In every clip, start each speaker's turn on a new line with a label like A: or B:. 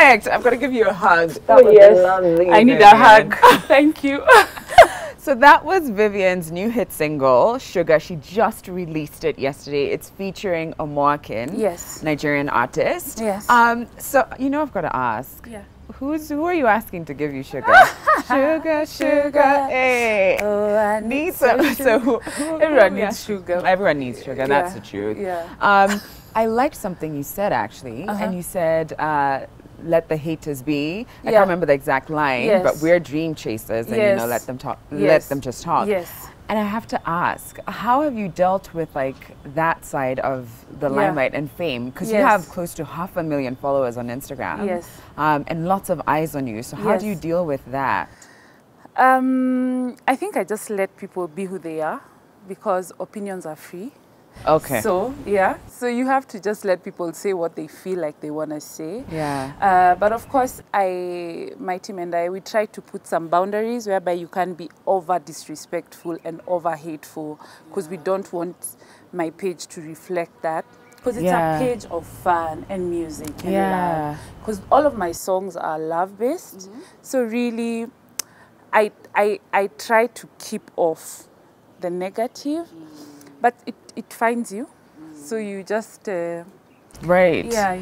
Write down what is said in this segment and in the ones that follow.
A: perfect. I'm gonna give you a hug.
B: That was lovely.
A: I need
B: Vivian.
A: a hug. Thank you. So that was Vivian's new hit single, Sugar. She just released it yesterday. It's featuring Omoakin,
C: Yes.
A: Nigerian artist.
C: Yes.
A: So I've got to ask.
C: Yeah.
A: Who are you asking to give you sugar? Sugar, sugar, hey.
C: Oh, I need
A: some.
C: Everyone needs sugar.
A: Everyone needs sugar. That's the truth.
C: Yeah.
A: I liked something you said actually, and you said, "Let the haters be." I
C: Yeah.
A: can't remember the exact line,
C: Yes.
A: but we're dream chasers, and
C: Yes.
A: let them talk.
C: Yes.
A: Let them just talk.
C: Yes.
A: And I have to ask, how have you dealt with like that side of the limelight and fame? Because you
C: Yes.
A: have close to 500,000 followers on Instagram.
C: Yes.
A: And lots of eyes on you. So how do you
C: Yes.
A: deal with that?
C: I think I just let people be who they are because opinions are free.
A: Okay.
C: So, so you have to just let people say what they feel like they want to say.
A: Yeah.
C: But of course, my team and I, we try to put some boundaries whereby you can't be over disrespectful and over hateful because we don't want my page to reflect that. Because it's a page of fun and music and love. Because all of my songs are love-based. So really, I try to keep off the negative. But it finds you, so you just you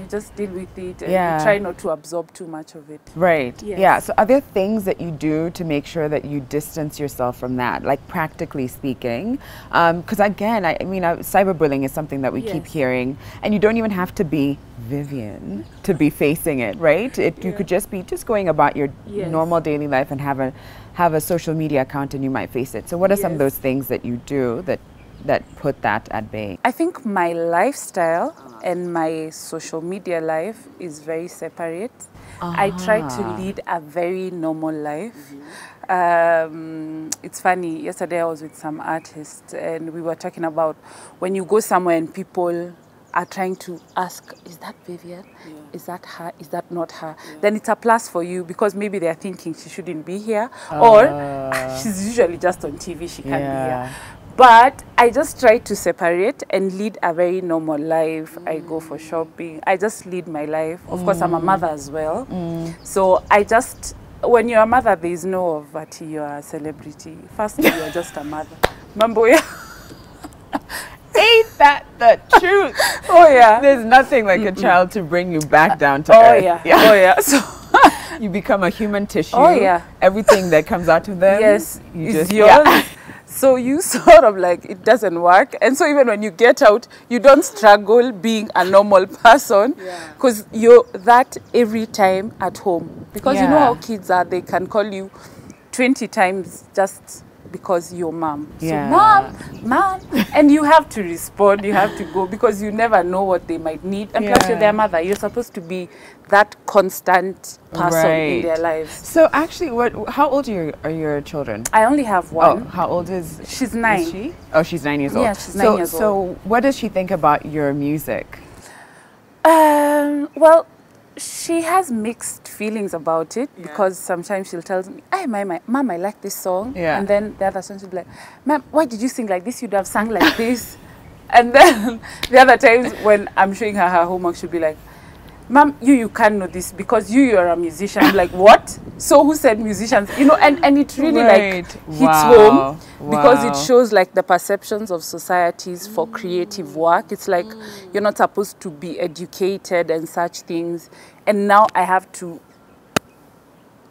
C: just deal with it and you try not to absorb too much of it.
A: Right.
C: Yes.
A: Yeah. So are there things that you do to make sure that you distance yourself from that, like practically speaking? Because again, I mean, cyberbullying is something that we keep hearing, and you don't even have to be Vivian to be facing it, right? You could just be going about your normal daily life and have a social media account, and you might face it. So what are some of those things that you do that put that at bay?
C: I think my lifestyle and my social media life is very separate. I try to lead a very normal life. It's funny, yesterday I was with some artists and we were talking about when you go somewhere and people are trying to ask, is that Vivian? Is that her? Is that not her? Then it's a plus for you because maybe they're thinking she shouldn't be here or she's usually just on TV, she can't be here. But I just try to separate and lead a very normal life. I go for shopping. I just lead my life. Of course, I'm a mother as well. So I just, when you're a mother, there is no of that you're a celebrity. First, you're just a mother. Mambo,
A: Ain't that the truth?
C: Oh, yeah.
A: There's nothing like a child to bring you back down to earth.
C: Oh, yeah. So
A: you become a human tissue.
C: Oh, yeah.
A: Everything that comes out of them.
C: Yes,
A: you
C: is
A: just,
C: yours. So you sort of like, it doesn't work. And so even when you get out, you don't struggle being a normal person because you're that every time at home. Because you know how kids are, they can call you 20 times just because you're mom. So mom, and you have to respond, you have to go because you never know what they might need. And plus you're their mother, you're supposed to be that constant person in their lives.
A: So actually, how old are your children?
C: I only have one.
A: Oh, how old is
C: She's 9.
A: Is she? Oh, she's 9 years old.
C: Yeah, she's 9 years old.
A: So what does she think about your music?
C: Well, she has mixed feelings about it because sometimes she'll tell me, "Hey, Mom, I like this song." And then the other song she'll be like, "Mom, why did you sing like this? You'd have sung like this." And then the other times when I'm showing her homework, she'll be like, "Mom, you can't know this because you're a musician." I'm like, "What? So who said musicians?" You know, and it really like hits home because it shows like the perceptions of societies for creative work. It's like you're not supposed to be educated and such things. And now I have to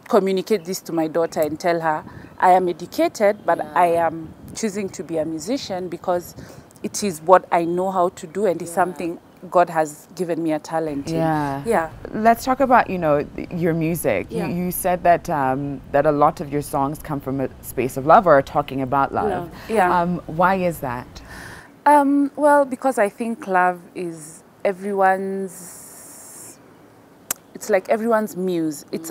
C: communicate this to my daughter and tell her I am educated, but I am choosing to be a musician because it is what I know how to do and it's something God has given me a talent in. Yeah.
A: Let's talk about, your music. You said that that a lot of your songs come from a space of love or are talking about love. Why is that?
C: Well, because I think love is it's like everyone's muse. It's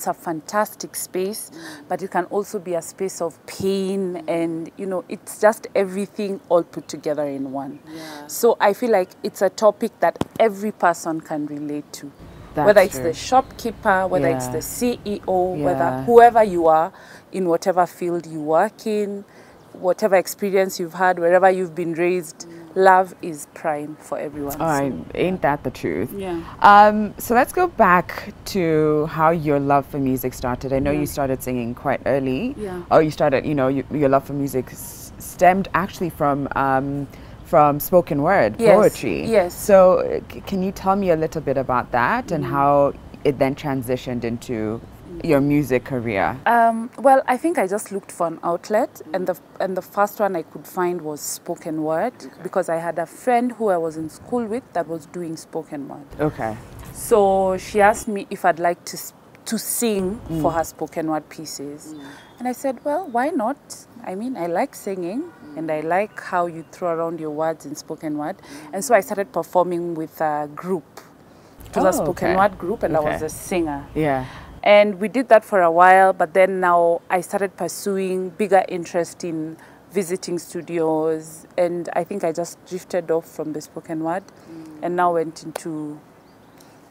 C: a fantastic space, but it can also be a space of pain and, it's just everything all put together in one. So I feel like it's a topic that every person can relate to. Whether it's the shopkeeper, whether it's the CEO, whether whoever you are in whatever field you work in, whatever experience you've had, wherever you've been raised, love is prime for everyone.
A: Ain't that the truth?
C: Yeah.
A: So let's go back to how your love for music started. I know you started singing quite early.
C: Yeah.
A: Oh, you started, you know, your love for music stemmed actually from spoken word poetry.
C: Yes.
A: So can you tell me a little bit about that and how it then transitioned into your music career?
C: Well, I think I just looked for an outlet, and the first one I could find was spoken word, because I had a friend who I was in school with that was doing spoken word.
A: Okay.
C: So she asked me if I'd like to sing for her spoken word pieces. And I said, well, why not? I mean, I like singing and I like how you throw around your words in spoken word. And so I started performing with a group. It was a spoken word group, and I was a singer.
A: Yeah.
C: And we did that for a while, but then now I started pursuing bigger interest in visiting studios, and I think I just drifted off from the spoken word and now went into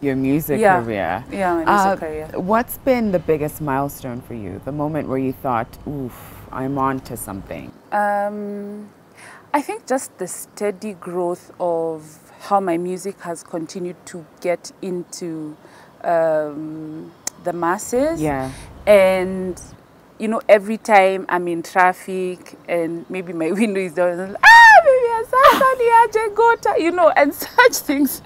A: your music career.
C: Yeah, my music career.
A: What's been the biggest milestone for you? The moment where you thought, oof, I'm on to something?
C: I think just the steady growth of how my music has continued to get into the masses.
A: Yeah.
C: And, you know, every time I'm in traffic and maybe my window is down, Vivian, you know, and such things.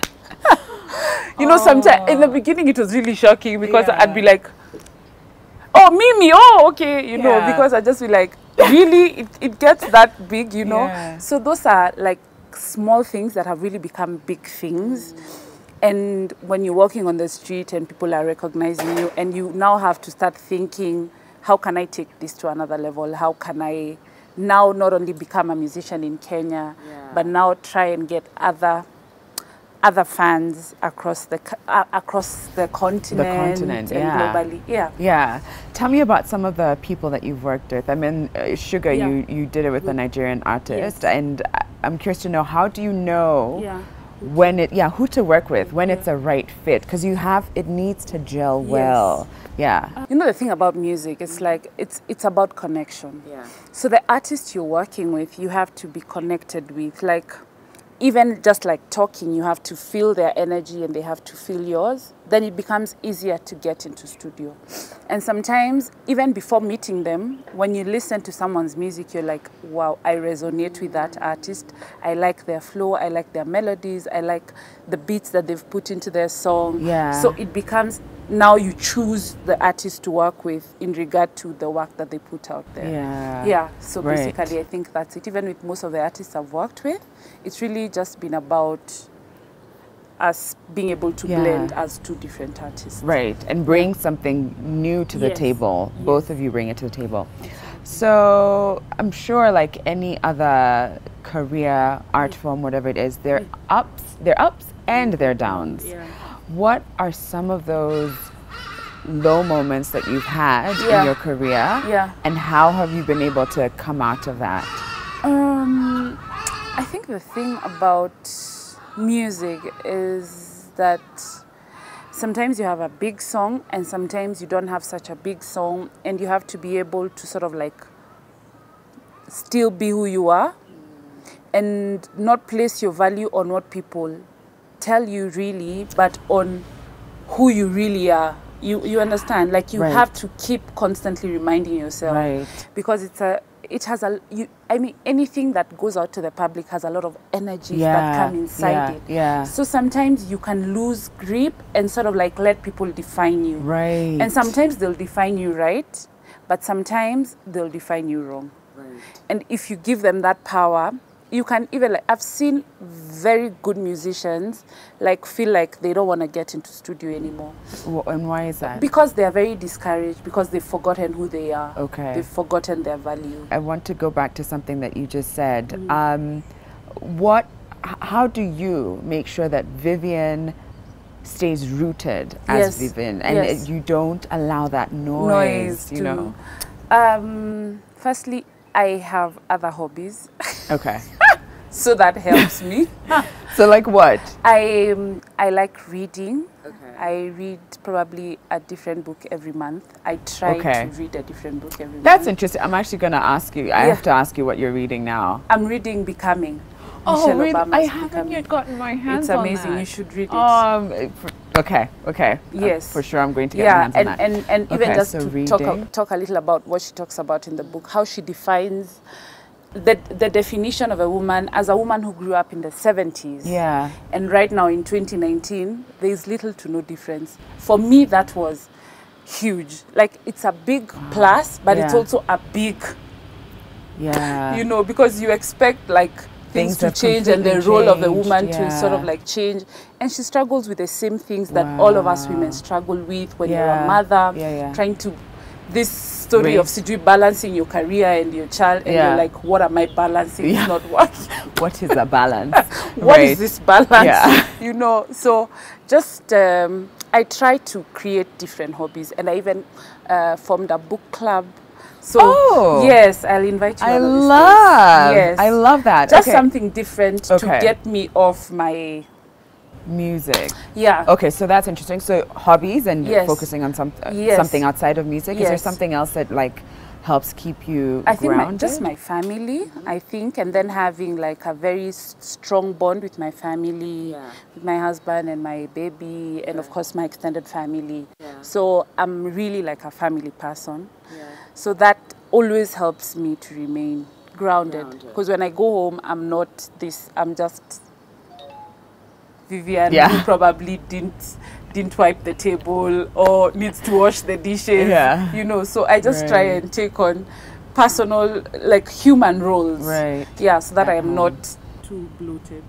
C: You know, sometimes in the beginning it was really shocking, because I'd be like, oh, Mimi, oh, okay, you know, because I just feel like, really, it gets that big, you know. So those are like small things that have really become big things. And when you're walking on the street and people are recognizing you, and you now have to start thinking, how can I take this to another level? How can I now not only become a musician in Kenya, but now try and get other fans across the continent, and globally.
A: Yeah. Tell me about some of the people that you've worked with. I mean, Sugar, you did it with a Nigerian artist, and I'm curious to know, how do you know when who to work with, when it's a right fit? Because it needs to gel well. Yeah.
C: You know, the thing about music, it's like, it's about connection. Yeah. So the artist you're working with, you have to be connected with. Like, even just like talking, you have to feel their energy and they have to feel yours. Then it becomes easier to get into studio. And sometimes, even before meeting them, when you listen to someone's music, you're like, wow, I resonate with that artist. I like their flow, I like their melodies, I like the beats that they've put into their song.
A: Yeah.
C: So it becomes, now you choose the artist to work with in regard to the work that they put out there. Yeah. So basically, I think that's it. Even with most of the artists I've worked with, it's really just been about us being able to blend as two different artists.
A: Right, and bring something new to the table. Both of you bring it to the table. So I'm sure, like any other career, art form, whatever it is, there are ups and there are downs. What are some of those low moments that you've had in your career? And how have you been able to come out of that?
C: I think the thing about music is that sometimes you have a big song and sometimes you don't have such a big song, and you have to be able to sort of like still be who you are and not place your value on what people tell you really, but on who you really are. You understand? Like, you have to keep constantly reminding yourself, because I mean, anything that goes out to the public has a lot of energies that come inside it. So sometimes you can lose grip and sort of like let people define you. And sometimes they'll define you right, but sometimes they'll define you wrong. And if you give them that power, you can even, like, I've seen very good musicians like feel like they don't want to get into studio anymore.
A: And why is that?
C: Because they are very discouraged, because they've forgotten who they are. They've forgotten their value.
A: I want to go back to something that you just said. How do you make sure that Vivian stays rooted as Vivian, and you don't allow that noise you know?
C: Firstly, I have other hobbies.
A: Okay.
C: So that helps me.
A: So like what?
C: I like reading. I read probably a different book every month. I try to read a different book every month.
A: That's interesting. I'm actually going to ask you. I have to ask you what you're reading now.
C: I'm reading Becoming. Michelle
A: really?
C: Obama's
A: I
C: book.
A: haven't yet gotten my hands on that.
C: It's amazing. You should read it.
A: Okay.
C: Yes.
A: For sure, I'm going to get my hands on that.
C: And even just to talk a little about what she talks about in the book, how she defines the definition of a woman as a woman who grew up in the 70s.
A: Yeah.
C: And right now in 2019, there is little to no difference. For me, that was huge. Like, it's a big plus, but it's also a big, you know, because you expect like things to change and the role of the woman to sort of like change. And she struggles with the same things that all of us women struggle with when you're a mother, trying to, this story of balancing your career and your child, and you're like, what am I balancing? It's not working.
A: What is a balance?
C: What is this balance? You know, so just I try to create different hobbies, and I even formed a book club. So yes, I'll invite you. I
A: love that.
C: Just something different to get me off my
A: music.
C: Yeah.
A: Okay, so that's interesting. So hobbies and focusing on something outside of music. Is there something else that like helps keep you grounded? I think
C: just my family, I think, and then having like a very strong bond with my family, with my husband and my baby, and of course my extended family. So I'm really like a family person. So that always helps me to remain grounded. Because when I go home, I'm not this, I'm just Vivian who probably didn't wipe the table or needs to wash the dishes, you know. So I just try and take on personal, like human roles, so that I am not too bloated.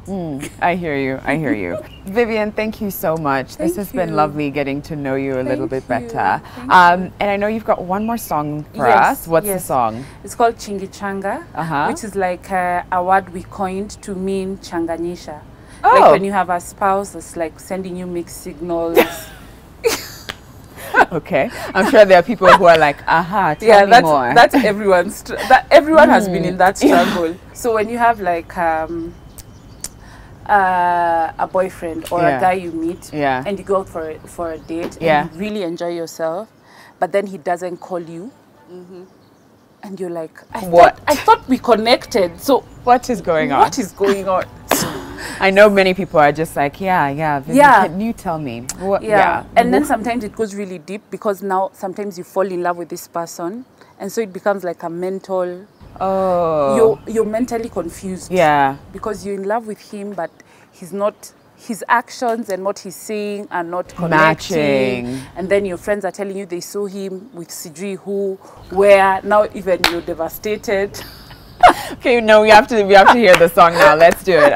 A: I hear you. Vivian, thank you so much. This has been lovely getting to know you a little bit better. And I know you've got one more song for us. What's the song?
C: It's called Chingichanga, which is like a word we coined to mean changanyisha. Like when you have a spouse that's like sending you mixed signals.
A: Okay, I'm sure there are people who are like, aha, tell me more.
C: That's everyone has been in that struggle. So when you have like a boyfriend or a guy you meet and you go out for a date and you really enjoy yourself, but then he doesn't call you, and you're like, I thought we connected. So
A: what is going on?
C: What is going on?
A: I know many people are just like, Vivian, can you tell me?
C: And then sometimes it goes really deep, because now sometimes you fall in love with this person, and so it becomes like a mental, you're mentally confused. Because you're in love with him, but he's not, his actions and what he's saying are not connecting. Matching. And then your friends are telling you they saw him with Sidri who, where, now even you're devastated.
A: Okay, no, we have to hear the song now. Let's do it.